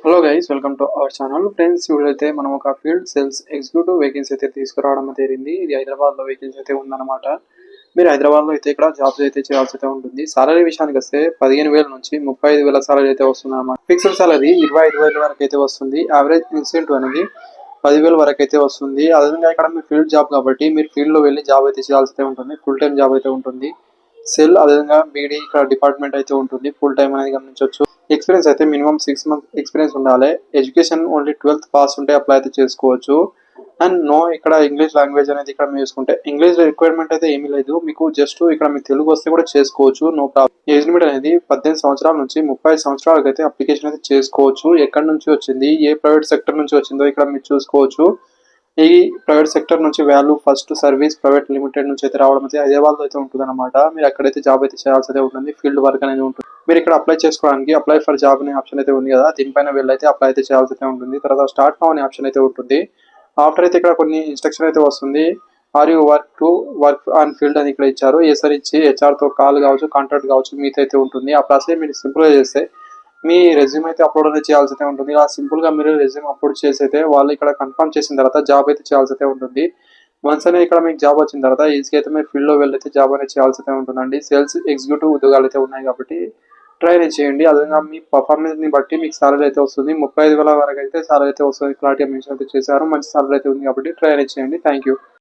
Hello guys, welcome to our channel. Friends, ఇప్పుడైతే మనం ఒక ఫీల్డ్ సేల్స్ ఎగ్జిక్యూటివ్ వేకెన్సీ అయితే తీసుకురావడం జరిగింది. ఇది హైదరాబాద్లో వేకెన్సీ అయితే ఉందన్నమాట. మీరు హైదరాబాద్లో అయితే ఇక్కడ జాబ్స్ అయితే చేయాల్సి అయితే ఉంటుంది. సాలరీ విషయానికి వస్తే 15,000 నుంచి 35,000 సాలరీ అయితే వస్తుంది అనమాట. ఫిక్స్డ్ సాలరీ 25,000 వరకు అయితే వస్తుంది. యావరేజ్ ఇన్సెంటివ్ అనేది 10,000 వరకు అయితే వస్తుంది. అదేవిధంగా ఇక్కడ మీ ఫీల్డ్ జాబ్ కాబట్టి మీరు ఫీల్డ్లో వెళ్ళి జాబ్ అయితే చేయాల్సి అయితే ఉంటుంది. ఫుల్ టైం జాబ్ అయితే ఉంటుంది. సెల్ అదేవిధంగా బీడీ ఇక్కడ డిపార్ట్మెంట్ అయితే ఉంటుంది. ఫుల్ టైం అనేది గమనించవచ్చు. ఎక్స్పీరియన్స్ అయితే మినిమం 6 months ఎక్స్పీరియన్స్ ఉండాలి. ఎడ్యుకేషన్ ఓన్లీ 12th పాస్ ఉంటే అప్లై అయితే చేసుకోవచ్చు. అండ్ నో ఇక్కడ ఇంగ్లీష్ లాంగ్వేజ్ అనేది ఇక్కడ మీరు చూసుకుంటే ఇంగ్లీష్ రిక్వైర్మెంట్ అయితే ఏమీ లేదు. మీకు జస్ట్ ఇక్కడ మీకు తెలుగు వస్తే కూడా చేసుకోవచ్చు, నో ప్రాబ్లం. ఏజ్ లిమిట్ అనేది 18 సంవత్సరాల నుంచి 30 సంవత్సరాలకు అయితే అప్లికేషన్ అయితే చేసుకోవచ్చు. ఎక్కడి నుంచి వచ్చింది, ఏ ప్రైవేట్ సెక్టర్ నుంచి వచ్చిందో ఇక్కడ మీరు చూసుకోవచ్చు. ఈ ప్రైవేట్ సెక్టర్ నుంచి value first service private limited నుంచి అయితే రావడం అయితే హైదరాబాద్లో అయితే ఉంటుంది అనమాట. మీరు అక్కడైతే జాబ్ అయితే చేయాల్సి అయితే ఉంటుంది. ఫీల్డ్ వర్క్ అనేది ఉంటుంది. మీరు ఇక్కడ అప్లై చేసుకోవడానికి అప్లై ఫర్ జాబ్ అనే ఆప్షన్ అయితే ఉంది కదా, దీనిపైన వెళ్ళైతే అప్లై అయితే చేయాల్సి అయితే ఉంటుంది. తర్వాత స్టార్ట్ నౌ అనే ఆప్షన్ అయితే ఉంటుంది. ఆఫ్టర్ అయితే ఇక్కడ కొన్ని ఇన్స్ట్రక్షన్ అయితే వస్తుంది. Are you work on field అని ఇక్కడ ఇచ్చారు. ఏసరి ఇచ్చి హెచ్ఆర్తో కాల్ కావచ్చు, కాంటాక్ట్ కావచ్చు, మీతో అయితే ఉంటుంది. ఆ ప్రాసెస్ మీరు సింపుల్గా చేస్తే మీ రెజ్యూమ్ అయితే అప్లోడ్ అనేది చేయాల్సి అయితే ఉంటుంది. ఇలా సింపుల్ గా మీరు రెజ్యూమ్ అప్లోడ్ చేసి అయితే వాళ్ళు ఇక్కడ కన్ఫర్మ్ చేసిన తర్వాత జాబ్ అయితే చేయాల్సి అయితే ఉంటుంది. వన్స్ అనేది ఇక్కడ మీకు జాబ్ వచ్చిన తర్వాత ఈజీగా అయితే మీరు ఫీల్డ్ లో వెళ్ళైతే జాబ్ అనేది చేయాల్సి అయితే ఉంటుందండి. సేల్స్ ఎగ్జిక్యూటివ్ ఉద్యోగాలు అయితే ఉన్నాయి కాబట్టి ట్రై అనేది చేయండి. అదేవిధంగా మీ పర్ఫార్మెన్స్ ని బట్టి మీకు సాలరీ అయితే వస్తుంది. 35,000 వరకు అయితే సాలరీ అయితే వస్తుంది. క్లారిటీ మెన్షన్ అయితే చేశారు. మంచి సాలరీ అయితే ఉంది కాబట్టి ట్రై అనేది చేయండి. Thank you.